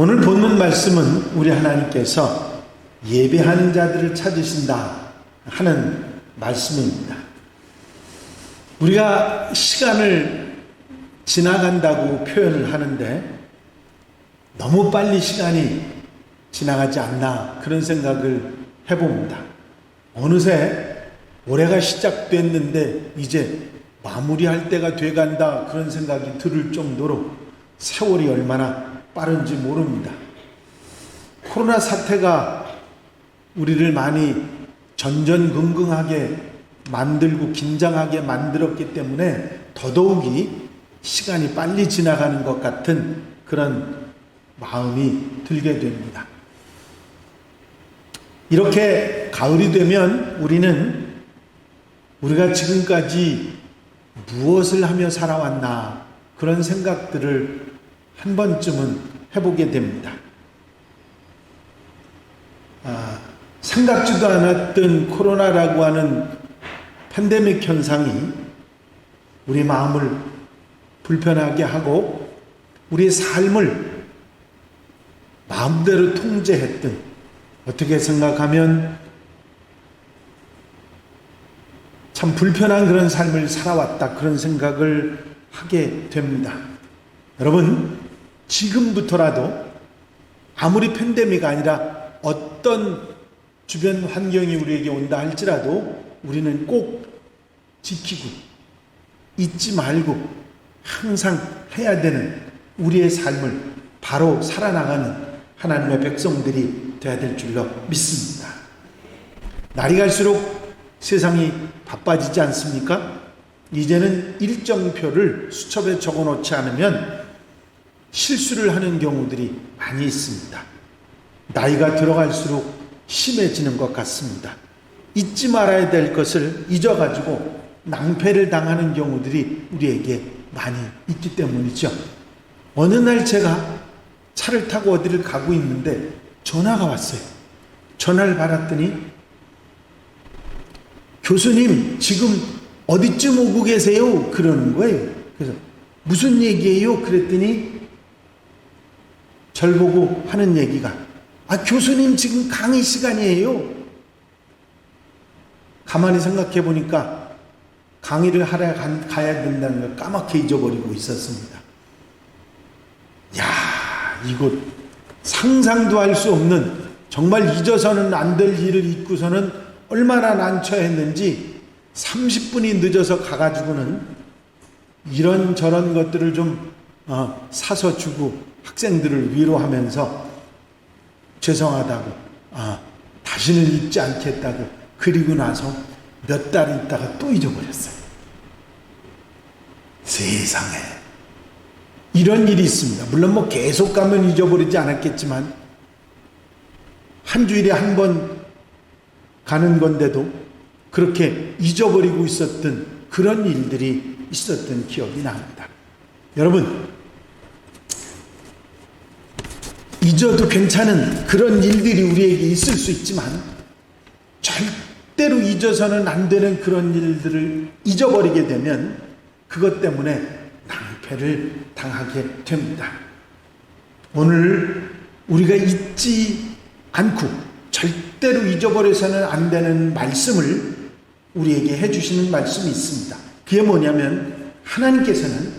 오늘 본문 말씀은 우리 하나님께서 예배하는 자들을 찾으신다 하는 말씀입니다. 우리가 시간을 지나간다고 표현을 하는데 너무 빨리 시간이 지나가지 않나 그런 생각을 해봅니다. 어느새 올해가 시작됐는데 이제 마무리할 때가 돼간다 그런 생각이 들을 정도로 세월이 얼마나 빠른지 모릅니다. 코로나 사태가 우리를 많이 전전긍긍하게 만들고 긴장하게 만들었기 때문에 더더욱이 시간이 빨리 지나가는 것 같은 그런 마음이 들게 됩니다. 이렇게 가을이 되면 우리가 지금까지 무엇을 하며 살아왔나 그런 생각들을 한 번쯤은 해보게 됩니다. 생각지도 않았던 코로나라고 하는 팬데믹 현상이 우리 마음을 불편하게 하고 우리의 삶을 마음대로 통제했던, 어떻게 생각하면 참 불편한 그런 삶을 살아왔다 그런 생각을 하게 됩니다. 여러분, 지금부터라도 아무리 팬데믹이 아니라 어떤 주변 환경이 우리에게 온다 할지라도 우리는 꼭 지키고 잊지 말고 항상 해야 되는 우리의 삶을 바로 살아나가는 하나님의 백성들이 되어야 될 줄로 믿습니다. 날이 갈수록 세상이 바빠지지 않습니까? 이제는 일정표를 수첩에 적어놓지 않으면 실수를 하는 경우들이 많이 있습니다. 나이가 들어갈수록 심해지는 것 같습니다. 잊지 말아야 될 것을 잊어가지고 낭패를 당하는 경우들이 우리에게 많이 있기 때문이죠. 어느 날 제가 차를 타고 어디를 가고 있는데 전화가 왔어요. 전화를 받았더니 교수님 지금 어디쯤 오고 계세요? 그러는 거예요. 그래서 무슨 얘기예요? 그랬더니 절 보고 하는 얘기가 교수님 지금 강의 시간이에요. 가만히 생각해 보니까 강의를 하러 가야 된다는 걸 까맣게 잊어버리고 있었습니다. 이곳 상상도 할 수 없는, 정말 잊어서는 안 될 일을 잊고서는 얼마나 난처했는지 30분이 늦어서 가가지고는 이런저런 것들을 좀 사서 주고 학생들을 위로하면서 죄송하다고 다시는 잊지 않겠다고, 그리고 나서 몇 달 있다가 또 잊어버렸어요. 세상에 이런 일이 있습니다. 물론 계속 가면 잊어버리지 않았겠지만 한 주일에 한 번 가는 건데도 그렇게 잊어버리고 있었던 그런 일들이 있었던 기억이 납니다. 여러분, 잊어도 괜찮은 그런 일들이 우리에게 있을 수 있지만 절대로 잊어서는 안 되는 그런 일들을 잊어버리게 되면 그것 때문에 낭패를 당하게 됩니다. 오늘 우리가 잊지 않고 절대로 잊어버려서는 안 되는 말씀을 우리에게 해주시는 말씀이 있습니다. 그게 뭐냐면 하나님께서는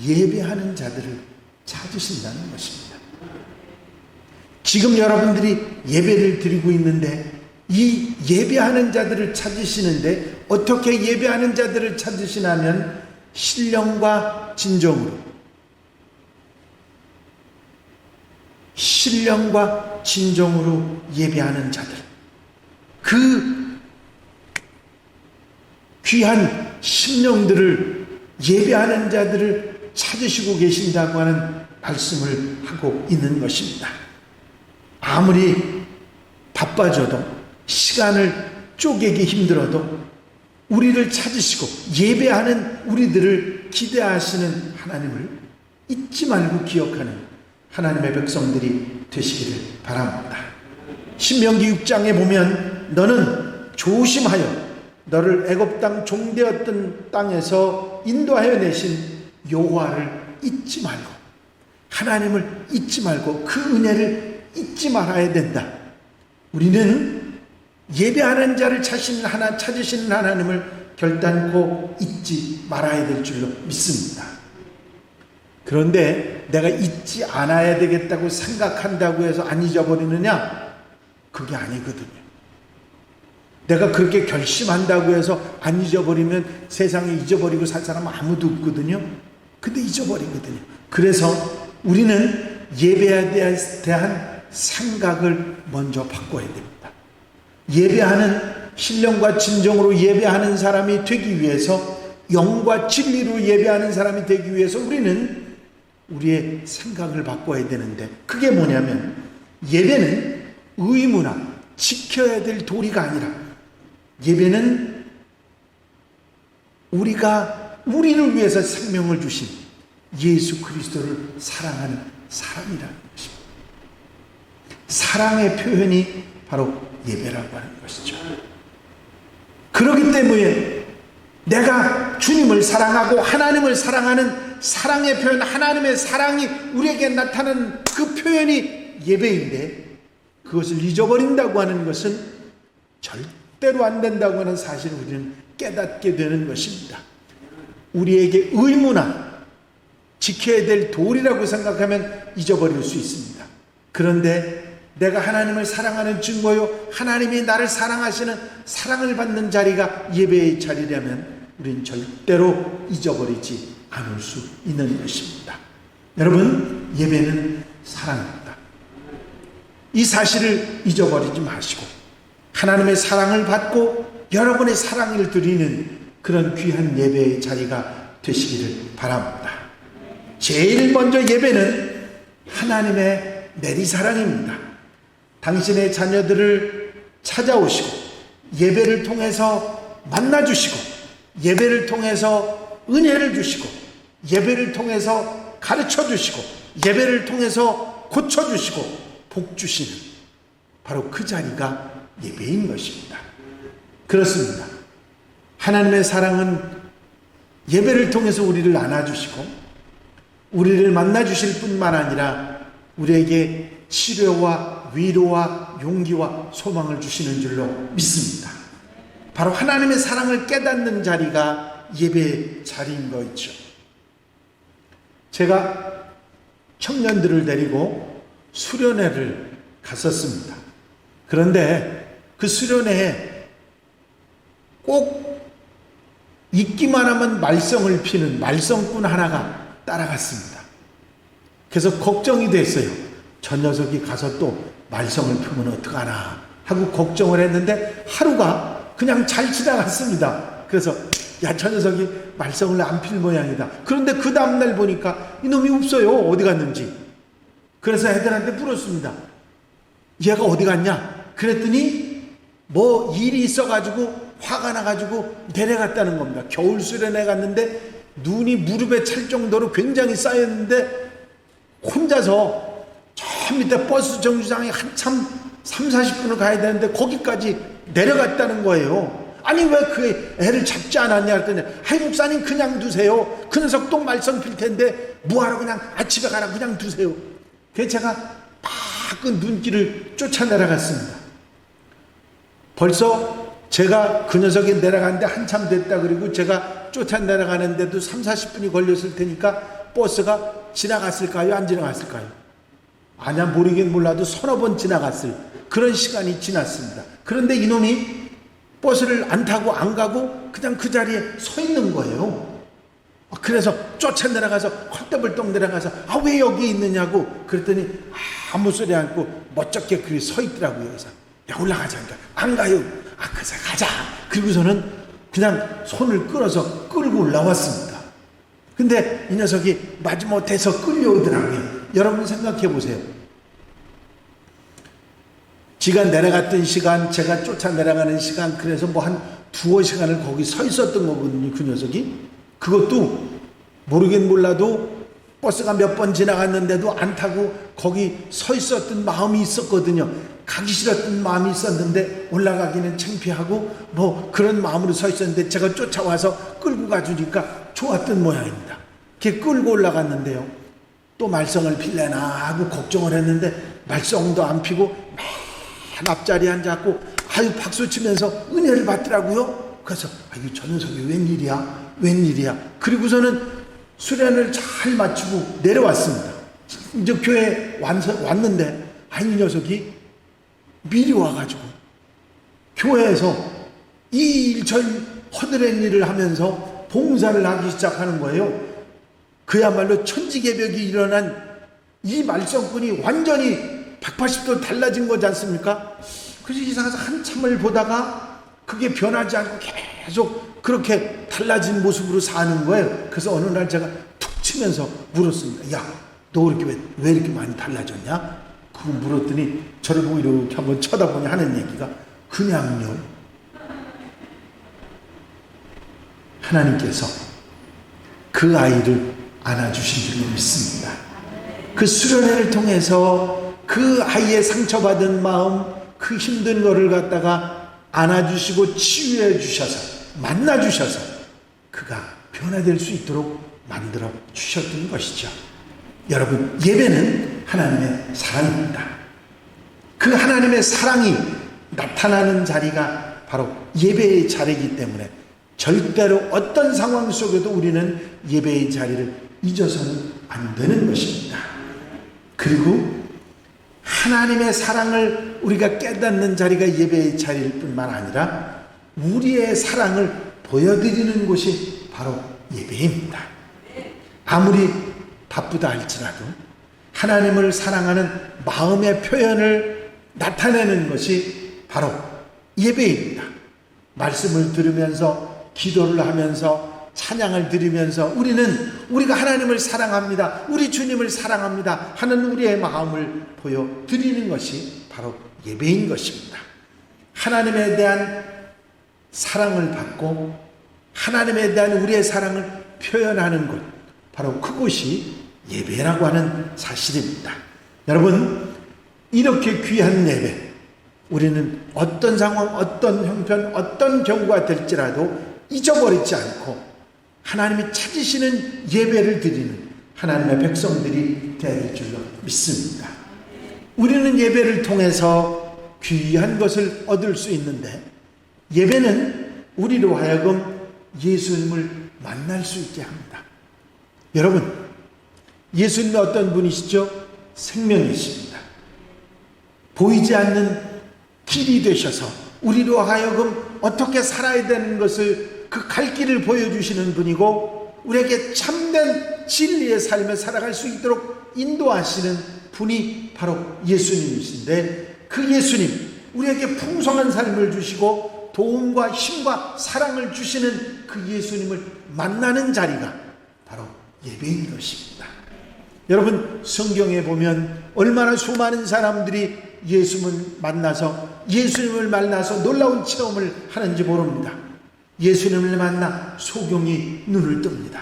예배하는 자들을 찾으신다는 것입니다. 지금 여러분들이 예배를 드리고 있는데 이 예배하는 자들을 찾으시는데 어떻게 예배하는 자들을 찾으시냐면 신령과 진정으로 예배하는 자들, 그 귀한 심령들을, 예배하는 자들을 찾으시고 계신다고 하는 말씀을 하고 있는 것입니다. 아무리 바빠져도 시간을 쪼개기 힘들어도 우리를 찾으시고 예배하는 우리들을 기대하시는 하나님을 잊지 말고 기억하는 하나님의 백성들이 되시기를 바랍니다. 신명기 6장에 보면 너는 조심하여 너를 애굽 땅 종되었던 땅에서 인도하여 내신 여호와를 잊지 말고 하나님을 잊지 말고 그 은혜를 잊지 말아야 된다. 우리는 예배하는 자를 찾으시는 하나님을 결단코 잊지 말아야 될 줄로 믿습니다. 그런데 내가 잊지 않아야 되겠다고 생각한다고 해서 안 잊어버리느냐? 그게 아니거든요. 내가 그렇게 결심한다고 해서 안 잊어버리면 세상에 잊어버리고 살 사람은 아무도 없거든요. 근데 잊어버리거든요. 그래서 우리는 예배에 대한 생각을 먼저 바꿔야 됩니다. 예배하는 신령과 진정으로 예배하는 사람이 되기 위해서, 영과 진리로 예배하는 사람이 되기 위해서 우리는 우리의 생각을 바꿔야 되는데, 그게 뭐냐면 예배는 의무나 지켜야 될 도리가 아니라 예배는 우리를 위해서 생명을 주신 예수 그리스도를 사랑하는 사람이라는 것입니다. 사랑의 표현이 바로 예배라고 하는 것이죠. 그렇기 때문에 내가 주님을 사랑하고 하나님을 사랑하는 사랑의 표현, 하나님의 사랑이 우리에게 나타나는 그 표현이 예배인데, 그것을 잊어버린다고 하는 것은 절대로 안 된다고 하는 사실을 우리는 깨닫게 되는 것입니다. 우리에게 의무나 지켜야 될 도리라고 생각하면 잊어버릴 수 있습니다. 그런데 내가 하나님을 사랑하는 증거요, 하나님이 나를 사랑하시는, 사랑을 받는 자리가 예배의 자리라면 우린 절대로 잊어버리지 않을 수 있는 것입니다. 여러분, 예배는 사랑입니다. 이 사실을 잊어버리지 마시고 하나님의 사랑을 받고 여러분의 사랑을 드리는 그런 귀한 예배의 자리가 되시기를 바랍니다. 제일 먼저 예배는 하나님의 내리사랑입니다. 당신의 자녀들을 찾아오시고 예배를 통해서 만나주시고 예배를 통해서 은혜를 주시고 예배를 통해서 가르쳐주시고 예배를 통해서 고쳐주시고 복 주시는 바로 그 자리가 예배인 것입니다. 그렇습니다. 하나님의 사랑은 예배를 통해서 우리를 안아주시고 우리를 만나주실 뿐만 아니라 우리에게 치료와 위로와 용기와 소망을 주시는 줄로 믿습니다. 바로 하나님의 사랑을 깨닫는 자리가 예배의 자리인 거있죠. 제가 청년들을 데리고 수련회를 갔었습니다. 그런데 그 수련회에 꼭 있기만 하면 말썽을 피는 말썽꾼 하나가 따라갔습니다. 그래서 걱정이 됐어요. 저 녀석이 가서 또 말썽을 피우면 어떡하나 하고 걱정을 했는데 하루가 그냥 잘 지나갔습니다. 그래서 야, 저 녀석이 말썽을 안 필 모양이다. 그런데 그 다음날 보니까 이놈이 없어요. 어디 갔는지. 그래서 애들한테 물었습니다. 얘가 어디 갔냐? 그랬더니 뭐 일이 있어가지고 화가 나가지고 내려갔다는 겁니다. 겨울 수련회 갔는데 눈이 무릎에 찰 정도로 굉장히 쌓였는데 혼자서 저 밑에 버스 정류장에 한참 30-40분을 가야 되는데 거기까지 내려갔다는 거예요. 아니 왜 그 애를 잡지 않았냐 했더니 하이 목사님 그냥 두세요. 그 녀석 또 말썽 필 텐데 뭐하러 그냥 집에 가라 그냥 두세요. 그래서 제가 막 그 눈길을 쫓아 내려갔습니다. 벌써 제가 그 녀석이 내려가는데 한참 됐다. 그리고 제가 쫓아 내려가는데도 30-40분이 걸렸을 테니까 버스가 지나갔을까요? 안 지나갔을까요? 아냐 모르긴 몰라도 서너 번 지나갔을 그런 시간이 지났습니다. 그런데 이놈이 버스를 안 타고 안 가고 그냥 그 자리에 서 있는 거예요. 그래서 쫓아 내려가서 헐떡벌떡 내려가서 왜 여기 있느냐고 그랬더니 아무 소리 않고 멋쩍게 그 서 있더라고요. 그래서 야 올라가자. 그러니까 안 가요. 그래서 가자. 그리고서는 그냥 손을 끌어서 끌고 올라왔습니다. 근데 이 녀석이 마지못해서 끌려오더라고요. 여러분 생각해 보세요. 지가 내려갔던 시간, 제가 쫓아 내려가는 시간, 그래서 뭐 한 2-3시간을 거기 서 있었던 거거든요. 그 녀석이. 그것도 모르긴 몰라도 버스가 몇 번 지나갔는데도 안 타고 거기 서 있었던 마음이 있었거든요. 가기 싫었던 마음이 있었는데 올라가기는 창피하고 뭐 그런 마음으로 서 있었는데 제가 쫓아와서 끌고 가주니까 좋았던 모양입니다. 걔 끌고 올라갔는데요. 또 말썽을 필래나 하고 걱정을 했는데 말썽도 안 피고 맨 앞자리에 앉았고 아유 박수 치면서 은혜를 받더라고요. 그래서 아유 저 녀석이 웬일이야. 그리고서는 수련을 잘 마치고 내려왔습니다. 이제 교회에 왔는데 이 녀석이 미리 와가지고 교회에서 이 일처 허드렛 일을 하면서 봉사를 하기 시작하는 거예요. 그야말로 천지개벽이 일어난 이 말썽꾼이 완전히 180도 달라진 거지 않습니까? 그래서 이상해서 한참을 보다가 그게 변하지 않고 계속 그렇게 달라진 모습으로 사는 거예요. 그래서 어느 날 제가 툭 치면서 물었습니다. 야, 너 이렇게 왜 이렇게 많이 달라졌냐? 그거 물었더니 저를 보고 이렇게 한번 쳐다보니 하는 얘기가 그냥요. 하나님께서 그 아이를 안아주신 줄로 믿습니다. 그 수련회를 통해서 그 아이의 상처받은 마음, 그 힘든 거를 갖다가 안아주시고 치유해 주셔서 만나 주셔서 그가 변화될 수 있도록 만들어 주셨던 것이죠. 여러분, 예배는 하나님의 사랑입니다. 그 하나님의 사랑이 나타나는 자리가 바로 예배의 자리이기 때문에 절대로 어떤 상황 속에도 우리는 예배의 자리를 잊어서는 안 되는 것입니다. 그리고 하나님의 사랑을 우리가 깨닫는 자리가 예배의 자리일 뿐만 아니라 우리의 사랑을 보여드리는 곳이 바로 예배입니다. 아무리 바쁘다 할지라도 하나님을 사랑하는 마음의 표현을 나타내는 것이 바로 예배입니다. 말씀을 들으면서 기도를 하면서 찬양을 드리면서 우리가 하나님을 사랑합니다, 우리 주님을 사랑합니다 하는 우리의 마음을 보여드리는 것이 바로 예배인 것입니다. 하나님에 대한 사랑을 받고 하나님에 대한 우리의 사랑을 표현하는 곳, 바로 그곳이 예배라고 하는 사실입니다. 여러분, 이렇게 귀한 예배, 우리는 어떤 상황, 어떤 형편, 어떤 경우가 될지라도 잊어버리지 않고 하나님이 찾으시는 예배를 드리는 하나님의 백성들이 되어야 줄로 믿습니다. 우리는 예배를 통해서 귀한 것을 얻을 수 있는데, 예배는 우리로 하여금 예수님을 만날 수 있게 합니다. 여러분, 예수님이 어떤 분이시죠? 생명이십니다. 보이지 않는 길이 되셔서 우리로 하여금 어떻게 살아야 되는 것을 그 갈 길을 보여주시는 분이고, 우리에게 참된 진리의 삶을 살아갈 수 있도록 인도하시는 분이 바로 예수님이신데, 그 예수님, 우리에게 풍성한 삶을 주시고 도움과 힘과 사랑을 주시는 그 예수님을 만나는 자리가 바로 예배인 것입니다. 여러분, 성경에 보면 얼마나 수많은 사람들이 예수님을 만나서 놀라운 체험을 하는지 모릅니다. 예수님을 만나 소경이 눈을 뜹니다.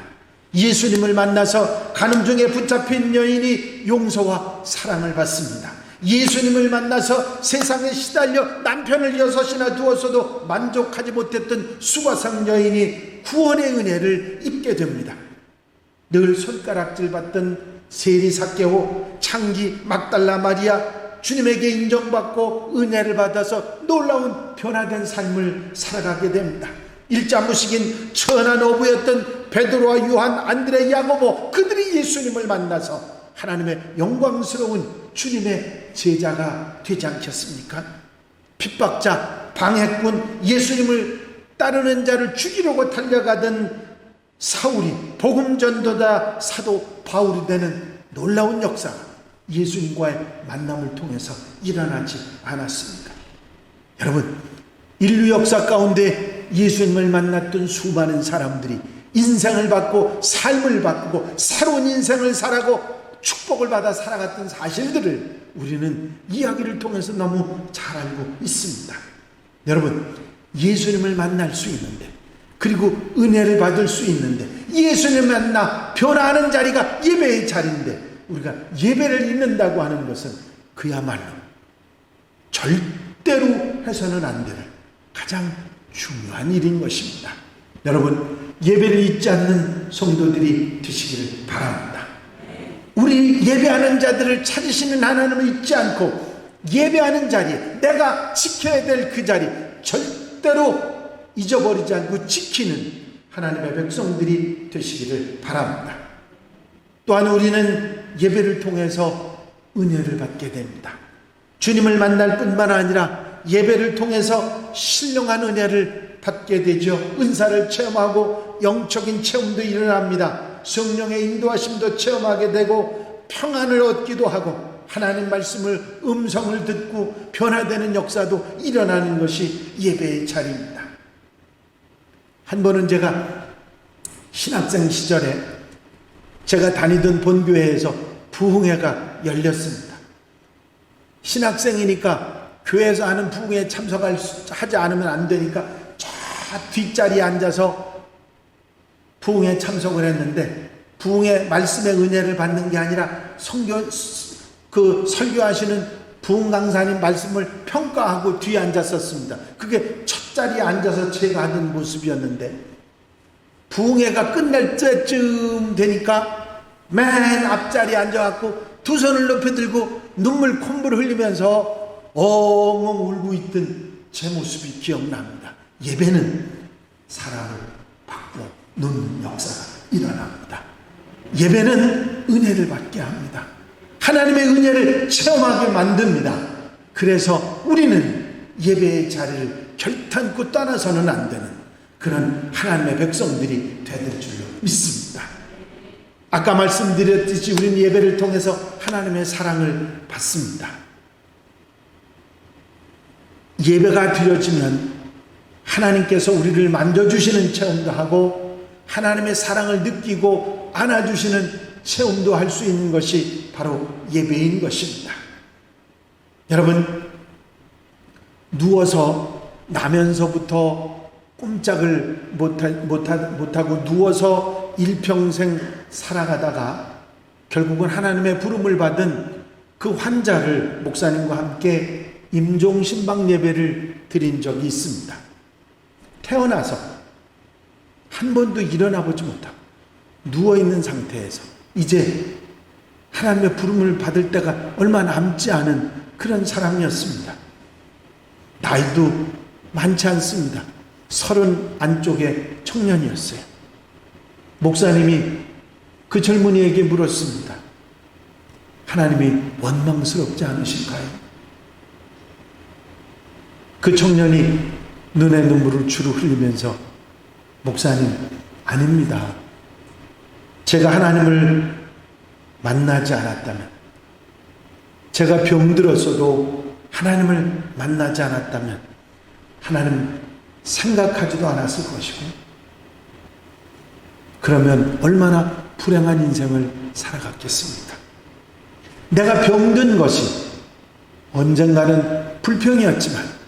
예수님을 만나서 간음 중에 붙잡힌 여인이 용서와 사랑을 받습니다. 예수님을 만나서 세상에 시달려 남편을 6이나 두었어도 만족하지 못했던 수가상 여인이 구원의 은혜를 입게 됩니다. 늘 손가락질 받던 세리 삭개오, 창기 막달라 마리아, 주님에게 인정받고 은혜를 받아서 놀라운 변화된 삶을 살아가게 됩니다. 일자무식인 천한 어부였던 베드로와 요한, 안드레, 야고보, 그들이 예수님을 만나서 하나님의 영광스러운 주님의 제자가 되지 않겠습니까? 핍박자, 방해꾼, 예수님을 따르는 자를 죽이려고 달려가던 사울이 복음 전도자 사도 바울이 되는 놀라운 역사가 예수님과의 만남을 통해서 일어나지 않았습니까? 여러분, 인류 역사 가운데 예수님을 만났던 수많은 사람들이 인생을 받고 삶을 바꾸고 새로운 인생을 살아고 축복을 받아 살아갔던 사실들을 우리는 이야기를 통해서 너무 잘 알고 있습니다. 여러분, 예수님을 만날 수 있는데, 그리고 은혜를 받을 수 있는데, 예수님을 만나 변화하는 자리가 예배의 자리인데, 우리가 예배를 잊는다고 하는 것은 그야말로 절대로 해서는 안 되는 가장 중요한 일인 것입니다. 여러분, 예배를 잊지 않는 성도들이 되시기를 바랍니다. 우리 예배하는 자들을 찾으시는 하나님을 잊지 않고 예배하는 자리, 내가 지켜야 될 그 자리 절대로 잊어버리지 않고 지키는 하나님의 백성들이 되시기를 바랍니다. 또한 우리는 예배를 통해서 은혜를 받게 됩니다. 주님을 만날 뿐만 아니라 예배를 통해서 신령한 은혜를 받게 되죠. 은사를 체험하고 영적인 체험도 일어납니다. 성령의 인도하심도 체험하게 되고 평안을 얻기도 하고 하나님 말씀을 음성을 듣고 변화되는 역사도 일어나는 것이 예배의 자리입니다. 한 번은 제가 신학생 시절에 제가 다니던 본교회에서 부흥회가 열렸습니다. 신학생이니까 교회에서 하는 부흥회에 참석하지 않으면 안 되니까 저 뒷자리에 앉아서 부흥회에 참석을 했는데, 부흥회 말씀의 은혜를 받는 게 아니라 설교하시는 부흥 강사님 말씀을 평가하고 뒤에 앉았었습니다. 그게 첫 자리에 앉아서 제가 하던 모습이었는데, 부흥회가 끝날 때쯤 되니까 맨 앞자리에 앉아갖고 두 손을 높이 들고 눈물 콧물 흘리면서 엉엉 울고 있던 제 모습이 기억납니다. 예배는 사람을 바꿔 놓는 역사가 일어납니다. 예배는 은혜를 받게 합니다. 하나님의 은혜를 체험하게 만듭니다. 그래서 우리는 예배의 자리를 결탄코 떠나서는 안 되는 그런 하나님의 백성들이 되는 줄로 믿습니다. 아까 말씀드렸듯이 우리는 예배를 통해서 하나님의 사랑을 받습니다. 예배가 드려지면 하나님께서 우리를 만져주시는 체험도 하고 하나님의 사랑을 느끼고 안아주시는 체험도 할 수 있는 것이 바로 예배인 것입니다. 여러분, 누워서 나면서부터 꼼짝을 못하고 누워서 일평생 살아가다가 결국은 하나님의 부름을 받은 그 환자를 목사님과 함께 임종 신방 예배를 드린 적이 있습니다. 태어나서 한 번도 일어나 보지 못하고 누워있는 상태에서 이제 하나님의 부름을 받을 때가 얼마 남지 않은 그런 사람이었습니다. 나이도 많지 않습니다. 30 안쪽의 청년이었어요. 목사님이 그 젊은이에게 물었습니다. 하나님이 원망스럽지 않으실까요? 그 청년이 눈에 눈물을 주르 흘리면서 목사님, 아닙니다. 제가 하나님을 만나지 않았다면, 제가 병들었어도 하나님을 만나지 않았다면 하나님 생각하지도 않았을 것이고, 그러면 얼마나 불행한 인생을 살아갔겠습니까? 내가 병든 것이 언젠가는 불평이었지만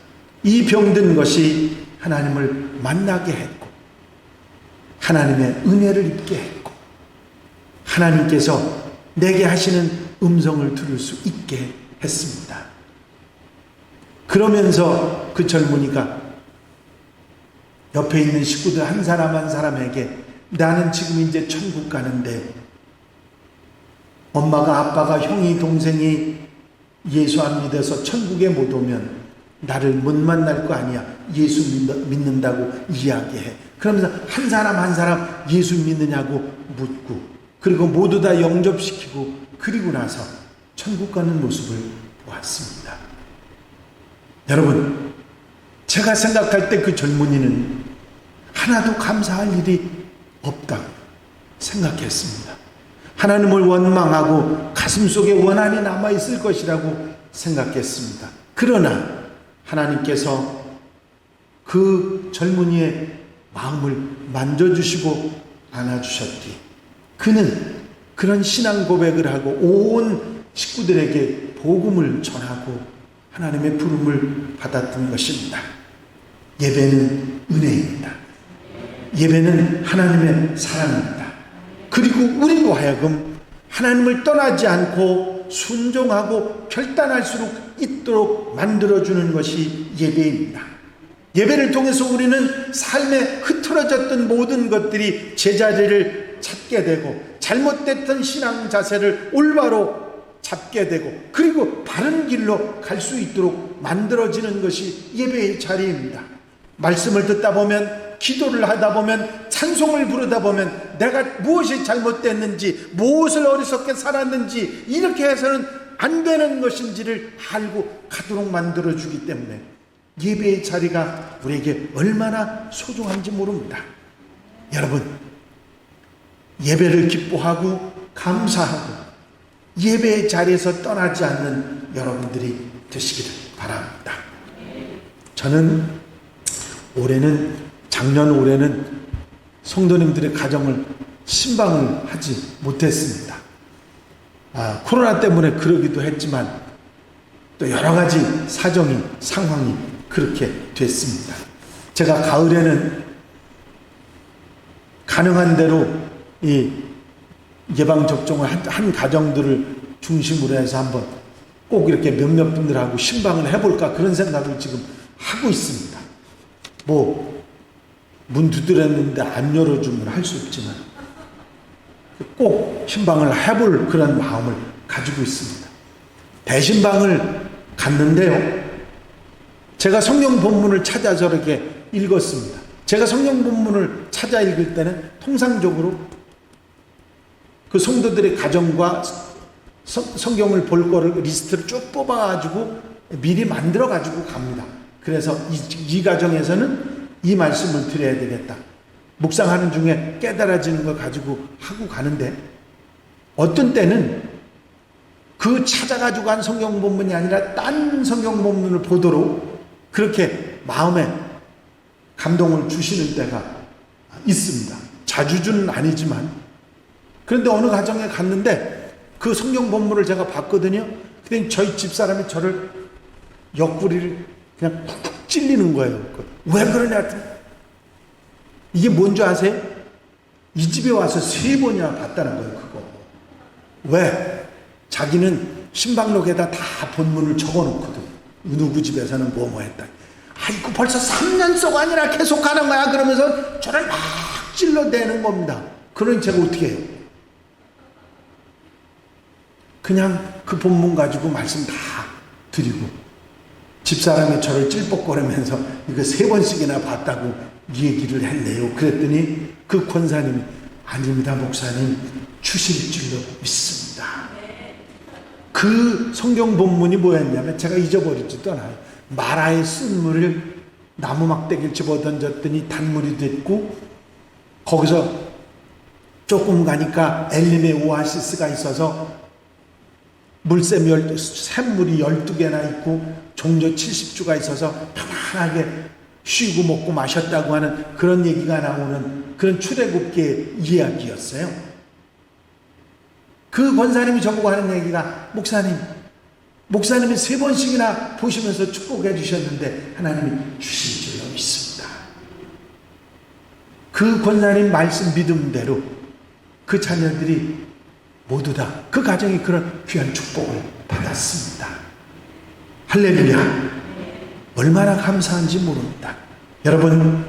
이 병든 것이 하나님을 만나게 했고 하나님의 은혜를 입게 했고 하나님께서 내게 하시는 음성을 들을 수 있게 했습니다. 그러면서 그 젊은이가 옆에 있는 식구들 한 사람 한 사람에게 나는 지금 이제 천국 가는데 엄마가 아빠가 형이 동생이 예수 안 믿어서 천국에 못 오면 나를 못 만날 거 아니야. 예수 믿는다고 이야기해. 그러면서 한 사람 한 사람 예수 믿느냐고 묻고 그리고 모두 다 영접시키고 그리고 나서 천국 가는 모습을 보았습니다. 여러분, 제가 생각할 때 그 젊은이는 하나도 감사할 일이 없다고 생각했습니다. 하나님을 원망하고 가슴속에 원한이 남아있을 것이라고 생각했습니다. 그러나 하나님께서 그 젊은이의 마음을 만져주시고 안아주셨기에 그는 그런 신앙 고백을 하고 온 식구들에게 복음을 전하고 하나님의 부름을 받았던 것입니다. 예배는 은혜입니다. 예배는 하나님의 사랑입니다. 그리고 우리로 하여금 하나님을 떠나지 않고 순종하고 결단할 수 있도록 만들어주는 것이 예배입니다. 예배를 통해서 우리는 삶에 흐트러졌던 모든 것들이 제자리를 찾게 되고 잘못됐던 신앙 자세를 올바로 잡게 되고 그리고 바른 길로 갈 수 있도록 만들어지는 것이 예배의 자리입니다. 말씀을 듣다 보면, 기도를 하다 보면, 찬송을 부르다 보면 내가 무엇이 잘못됐는지, 무엇을 어리석게 살았는지, 이렇게 해서는 안 되는 것인지를 알고 가도록 만들어주기 때문에 예배의 자리가 우리에게 얼마나 소중한지 모릅니다. 여러분, 예배를 기뻐하고 감사하고 예배의 자리에서 떠나지 않는 여러분들이 되시기를 바랍니다. 저는 작년 올해는 성도님들의 가정을 신방을 하지 못했습니다. 코로나 때문에 그러기도 했지만 또 여러 가지 상황이 그렇게 됐습니다. 제가 가을에는 가능한 대로 이 예방접종을 한 가정들을 중심으로 해서 한번 꼭 이렇게 몇몇 분들하고 신방을 해볼까 그런 생각을 지금 하고 있습니다. 문 두드렸는데 안 열어주면 할 수 없지만 꼭 신방을 해볼 그런 마음을 가지고 있습니다. 대신방을 갔는데요, 제가 성경 본문을 찾아서 이렇게 읽었습니다. 제가 성경 본문을 찾아 읽을 때는 통상적으로 그 성도들의 가정과 성경을 볼 거를 리스트를 쭉 뽑아가지고 미리 만들어가지고 갑니다. 그래서 이 가정에서는 이 말씀을 드려야 되겠다. 묵상하는 중에 깨달아지는 걸 가지고 하고 가는데, 어떤 때는 그 찾아가지고 간 성경 본문이 아니라 딴 성경 본문을 보도록 그렇게 마음에 감동을 주시는 때가 있습니다. 자주는 아니지만. 그런데 어느 가정에 갔는데 그 성경 본문을 제가 봤거든요. 근데 저희 집사람이 저를 옆구리를 그냥 쿡쿡 찔리는 거예요. 왜 그러냐 했더니, 이게 뭔지 아세요? 이 집에 와서 3번이나 봤다는 거예요. 그거 왜? 자기는 신방록에다 다 본문을 적어놓거든. 누구 집에서는 뭐 했다. 아이고 벌써 3년 쏘가 아니라 계속 가는 거야. 그러면서 저를 막 찔러대는 겁니다. 그러니 제가 어떻게 해요? 그냥 그 본문 가지고 말씀 다 드리고, 집사람이 저를 찔뻑거리면서 이거 3번씩이나 봤다고 얘기를 했네요. 그랬더니 그 권사님이, 아닙니다 목사님, 주실 줄로 믿습니다. 그 성경 본문이 뭐였냐면, 제가 잊어버리지도 않아요. 마라의 쓴물을 나무 막대기를 집어던졌더니 단물이 됐고, 거기서 조금 가니까 엘림의 오아시스가 있어서 샘물이 12개나 있고 종려 70주가 있어서 편안하게 쉬고 먹고 마셨다고 하는 그런 얘기가 나오는 그런 출애굽기의 이야기였어요. 그 권사님이 저보고 하는 얘기가, 목사님이 3번씩이나 보시면서 축복해 주셨는데 하나님이 주실 줄로 믿습니다. 그 권사님 말씀 믿음대로 그 자녀들이 모두 다 그 가정이 그런 귀한 축복을 받았습니다. 할렐루야. 얼마나 감사한지 모릅니다. 여러분,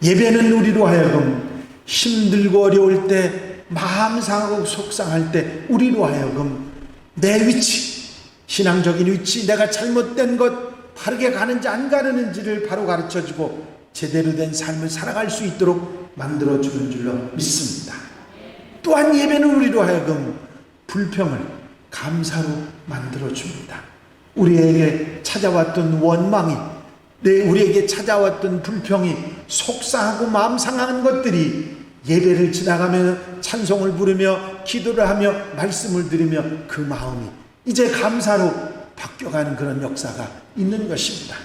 예배는 우리로 하여금 힘들고 어려울 때, 마음 상하고 속상할 때 우리로 하여금 내 위치, 신앙적인 위치, 내가 잘못된 것 바르게 가는지 안 가르는지를 바로 가르쳐주고 제대로 된 삶을 살아갈 수 있도록 만들어주는 줄로 믿습니다. 또한 예배는 우리로 하여금 불평을 감사로 만들어줍니다. 우리에게 찾아왔던 원망이, 우리에게 찾아왔던 불평이, 속상하고 마음 상하는 것들이 예배를 지나가며 찬송을 부르며 기도를 하며 말씀을 들으며 그 마음이 이제 감사로 바뀌어가는 그런 역사가 있는 것입니다.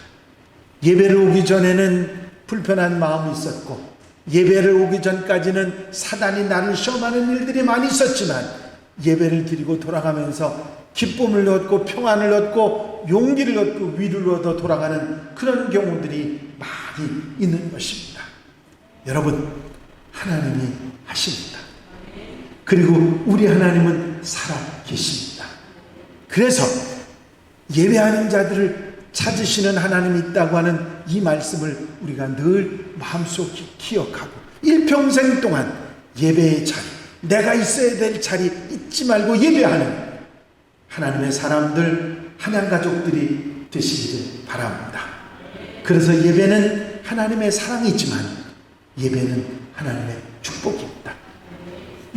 예배를 오기 전에는 불편한 마음이 있었고, 예배를 오기 전까지는 사단이 나를 시험하는 일들이 많이 있었지만, 예배를 드리고 돌아가면서 기쁨을 얻고 평안을 얻고 용기를 얻고 위를 얻어 돌아가는 그런 경우들이 많이 있는 것입니다. 여러분, 하나님이 하십니다. 그리고 우리 하나님은 살아 계십니다. 그래서 예배하는 자들을 찾으시는 하나님이 있다고 하는 이 말씀을 우리가 늘 마음속에 기억하고 일평생 동안 예배의 자리, 내가 있어야 될 자리 잊지 말고 예배하는 하나님의 사람들, 한양 가족들이 되시기를 바랍니다. 그래서 예배는 하나님의 사랑이지만 예배는 하나님의 축복입니다.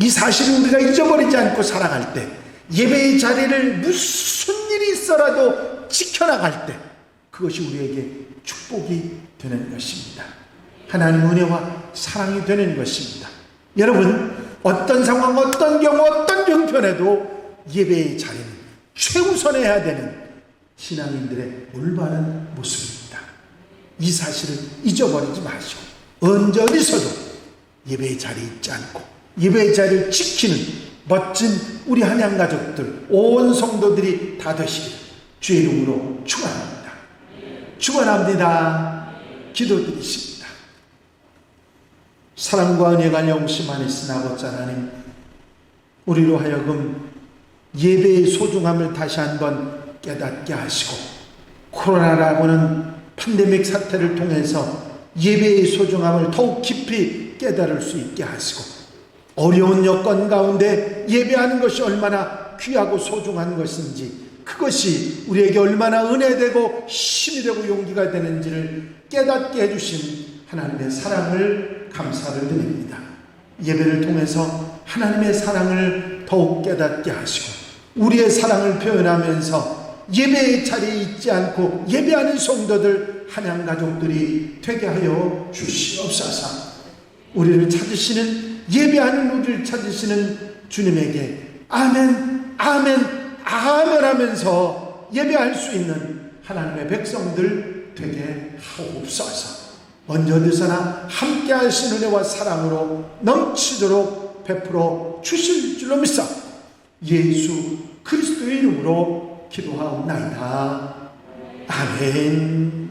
이 사실을 우리가 잊어버리지 않고 살아갈 때, 예배의 자리를 무슨 일이 있어라도 지켜나갈 때 그것이 우리에게 축복이 되는 것입니다. 하나님의 은혜와 사랑이 되는 것입니다. 여러분, 어떤 상황, 어떤 경우, 어떤 형편에도 예배의 자리는 최우선해야 되는 신앙인들의 올바른 모습입니다. 이 사실을 잊어버리지 마시고 언제 어디서도 예배의 자리에 있지 않고 예배의 자리를 지키는 멋진 우리 한양 가족들, 온 성도들이 다 되시기를 주의 이름으로 축원합니다. 축원합니다. 기도드리십니다. 사랑과 은혜가 영심하시는 아버지 하나님, 우리로 하여금 예배의 소중함을 다시 한번 깨닫게 하시고, 코로나라고는 팬데믹 사태를 통해서 예배의 소중함을 더욱 깊이 깨달을 수 있게 하시고, 어려운 여건 가운데 예배하는 것이 얼마나 귀하고 소중한 것인지, 그것이 우리에게 얼마나 은혜되고 힘이 되고 용기가 되는지를 깨닫게 해주신 하나님의 사랑을 감사를 드립니다. 예배를 통해서 하나님의 사랑을 더욱 깨닫게 하시고 우리의 사랑을 표현하면서 예배의 자리에 있지 않고 예배하는 성도들, 한양 가족들이 되게 하여 주시옵소서. 우리를 찾으시는, 예배하는 우리를 찾으시는 주님에게 아멘, 아멘, 아멘 하면서 예배할 수 있는 하나님의 백성들 되게 하옵소서. 언제 어디서나 함께 하신 은혜와 사랑으로 넘치도록 베풀어 주실 줄로 믿사 예수 그리스도의 이름으로 기도하옵나이다. 아멘.